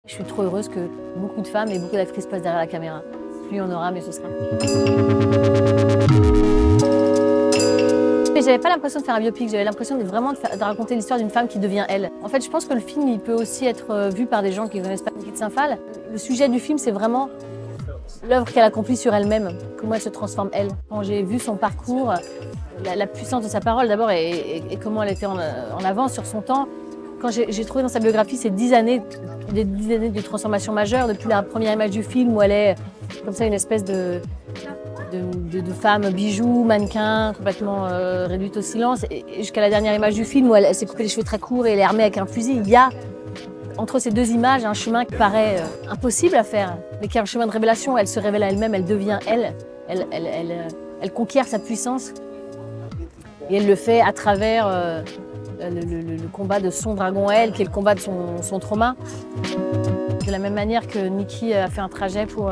Je suis trop heureuse que beaucoup de femmes et beaucoup d'actrices passent derrière la caméra. Plus il y en aura, mieux ce sera. Mais j'avais pas l'impression de faire un biopic, j'avais l'impression de raconter l'histoire d'une femme qui devient elle. En fait, je pense que le film, il peut aussi être vu par des gens qui ne connaissent pas Niki de Saint-Phal. Le sujet du film, c'est vraiment l'œuvre qu'elle accomplit sur elle-même, comment elle se transforme elle. Quand j'ai vu son parcours, la puissance de sa parole d'abord et comment elle était en avance sur son temps, quand j'ai trouvé dans sa biographie ces 10 années de transformation majeure, depuis la première image du film où elle est comme ça une espèce de femme bijou, mannequin, complètement réduite au silence, et jusqu'à la dernière image du film où elle s'est coupé les cheveux très courts et elle est armée avec un fusil. Il y a entre ces deux images un chemin qui paraît impossible à faire, mais qui est un chemin de révélation. Elle se révèle à elle-même, elle devient elle conquiert sa puissance et elle le fait à travers le combat de son dragon elle, qui est le combat de son trauma. De la même manière que Niki a fait un trajet pour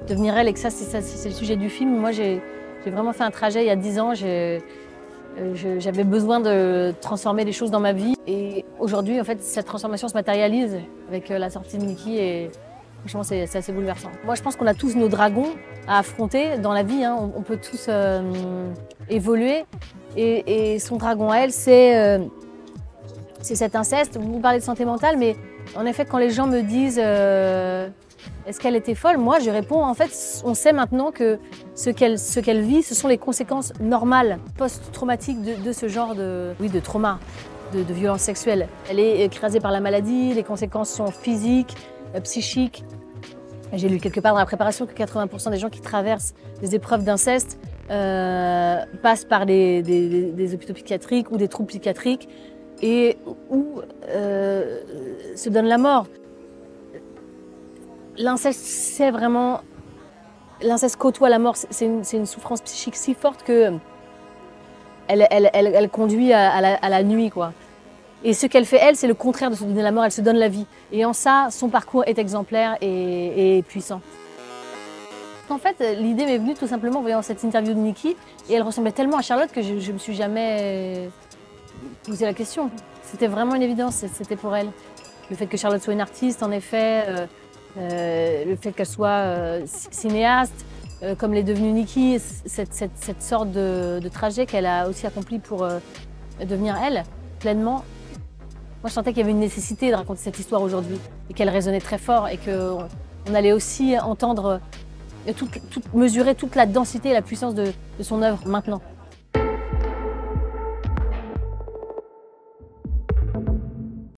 devenir elle, et que ça c'est le sujet du film. Moi j'ai vraiment fait un trajet il y a 10 ans. J'avais besoin de transformer des choses dans ma vie, et aujourd'hui en fait cette transformation se matérialise avec la sortie de Niki, et franchement c'est assez bouleversant. Moi je pense qu'on a tous nos dragons à affronter dans la vie, hein. On peut tous évoluer, et son dragon à elle c'est cet inceste. Vous parlez de santé mentale, mais en effet quand les gens me disent est-ce qu'elle était folle, moi je réponds en fait on sait maintenant que ce qu'elle vit, ce sont les conséquences normales post-traumatiques de ce genre de trauma, de violence sexuelle. Elle est écrasée par la maladie, les conséquences sont physiques, psychiques. J'ai lu quelque part dans la préparation que 80% des gens qui traversent des épreuves d'inceste passent par des hôpitaux psychiatriques ou des troubles psychiatriques, et où se donne la mort. L'inceste, c'est vraiment... L'inceste côtoie la mort, c'est une souffrance psychique si forte que elle conduit à la nuit, quoi. Et ce qu'elle fait, elle, c'est le contraire de se donner la mort, elle se donne la vie. Et en ça, son parcours est exemplaire et puissant. En fait, l'idée m'est venue tout simplement en voyant cette interview de Niki, et elle ressemblait tellement à Charlotte que je me suis jamais posé la question. C'était vraiment une évidence, c'était pour elle. Le fait que Charlotte soit une artiste, en effet, le fait qu'elle soit cinéaste, comme l'est devenue Niki, cette sorte de trajet qu'elle a aussi accompli pour devenir elle, pleinement. Moi, je sentais qu'il y avait une nécessité de raconter cette histoire aujourd'hui, et qu'elle résonnait très fort, et qu'on allait aussi entendre, mesurer toute la densité et la puissance de son œuvre maintenant.